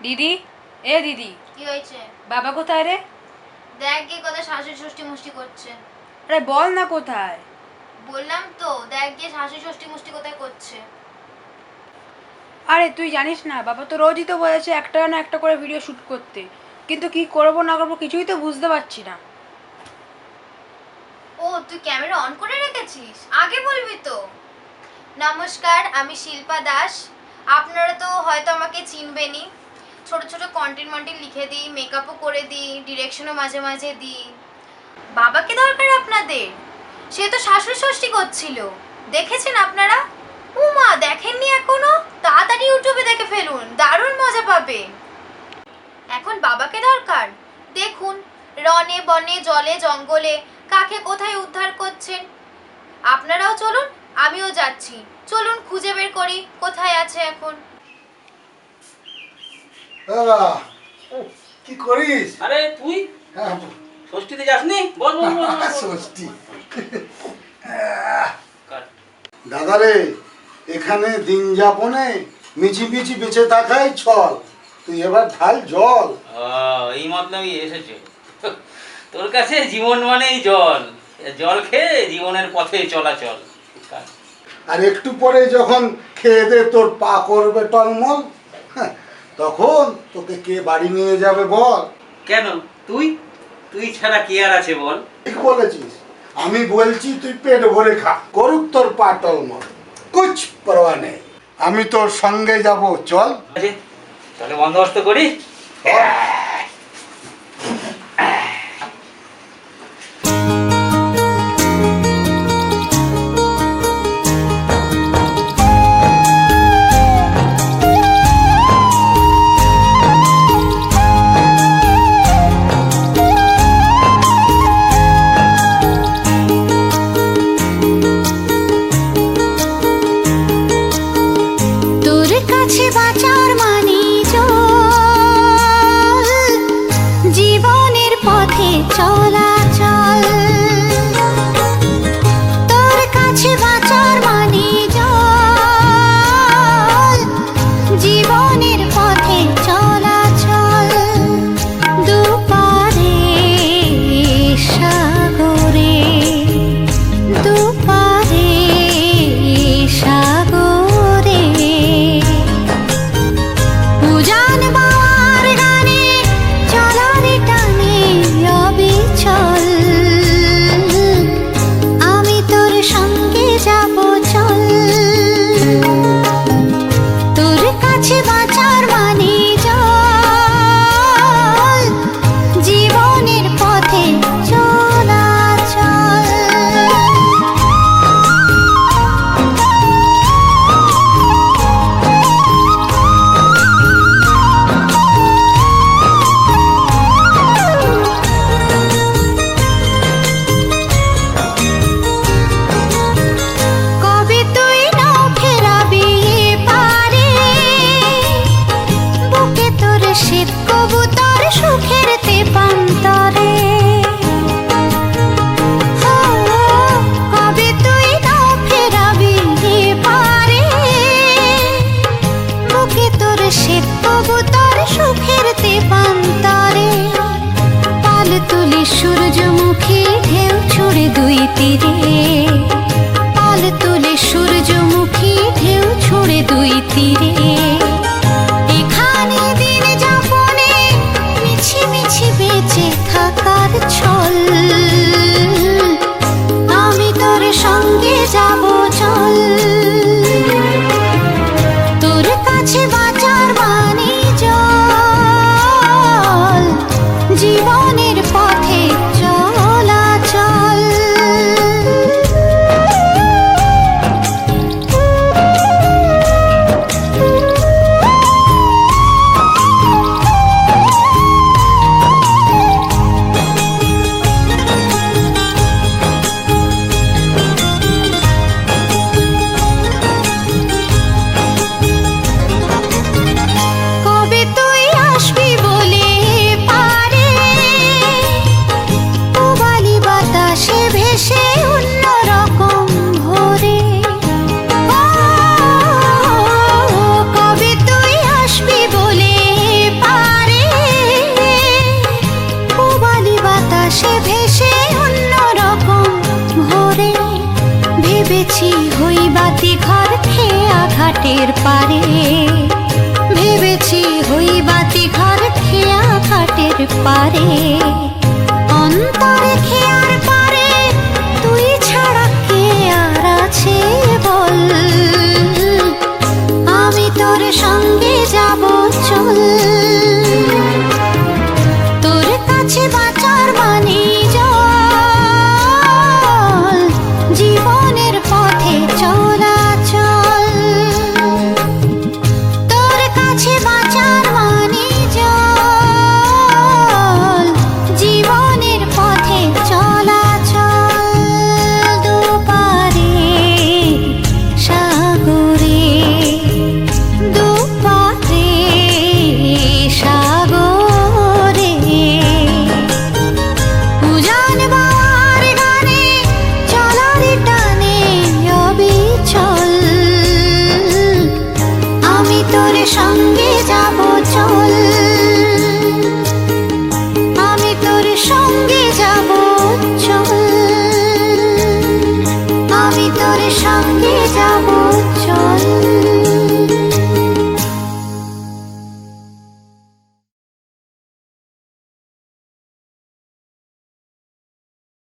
দিদি, এ দিদি, কি হয়েছে? বাবা কোথায় রে? দেখ গিয়ে কোথায় শাশুড়ি ষষ্ঠী মুষ্টি করছে। আরে বল না কোথায়। বললাম তো, দেখ গিয়ে শাশুড়ি ষষ্ঠী মুষ্টি কোথায় করছে। আরে তুই জানিস না, বাবা তো রোজই তো বলেছে একটা না একটা করে ভিডিও শ্যুট করতে, কিন্তু কি করবো না করবো কিছুই তো বুঝতে পারছি না। ও, তুই ক্যামেরা অন করে রেখেছিস? আগে বলবি তো। নমস্কার, আমি শিল্পা দাস। আপনারা তো হয়তো আমাকে চিনবেনই। ছোট ছোট কন্টেন্ট লিখে দিই, মেকআপও করে দিই, ডিরেকশনও মাঝে মাঝে দিই। বাবাকে দরকার আপনাদের? সে তো শাশুড়ি ষষ্ঠী করছিল, দেখেছেন আপনারা? উমা, দেখেননি এখনো? তাড়াতাড়ি ইউটিউবে দেখে ফেলুন, দারুণ মজা পাবে। এখন বাবাকে দরকার? দেখুন, রনে বনে জলে জঙ্গলে কাকে কোথায় উদ্ধার করছেন। আপনারাও চলুন, আমিও যাচ্ছি। চলুন খুঁজে বের করি কোথায় আছে এখন। কি করিস? আরে তুই হ্যাঁ, ষষ্ঠীতে যাসনি? বল বল বল, বল, বল। ষষ্ঠী। দাদারে, এখানে দিন যাপনে মিছিমিছি বেঁচে থাকাই ছল। তুই এবার ঢাল জল। এই মতলবই এসেছে। তোর কাছে জীবন মানেই জল, জল খেয়ে জীবনের পথে চলাচল। আর একটু পরে যখন খেয়ে দে তোর পা করবে টলমল, হ্যাঁ, তখন তোকে কে বাড়ি নিয়ে যাবে বল? কেন? তুই তুই ছাড়া কি আর আছে বল? ঠিক বলেছিস। আমি বলছি তুই পেট ভরে খা, করুক তোর পা টলমল, কুছ পরোয়া নেই। আমি তোর সঙ্গে যাব, চল। আছে, তাহলে বন্দোবস্ত করি। তোর কাছে বাঁচার মানি জীবনের পথে চলাচল। তোর কাছে বাঁচার মানি জীবনের পথে চলাচল। দুপারে সাগরে, দুপারে সাগরে উজান বাওয়ার গানে চলার টানে অবিচল। আমি তোর সঙ্গে যাব, চল। তোর কাছে বাঁচার মানে চল, জীবনের পথে চলাচল। কবে তুই নাও ফেরাবি পারে, বুকে তোর শীত কবুতর সুখের তেপান্তরে। কবে তুই নাও ফেরাবি পারে, বুকে তোর শীত কবুতর সুখের তেপান্তরে। পাল তুলে সূর্যমুখী ঢেউ ছুড়ে দুই তীরে, পাল তুলে সূর্যমুখী ঢেউ ছুড়ে দুই তীরে। এখানে দিন যাপনে মিছিমিছি বেঁচে থাকার ছল। আমি তোর সঙ্গে যাব, চল। তোর কাছে বাঁচার মানে জল, জীবনের পথে চলাচল। ভেবেছি হইবাতি ঘর খেয়া ঘাটের পারে, ভেবেছি হইবাতি ঘর খেয়া ঘাটের পারে, অন্তরে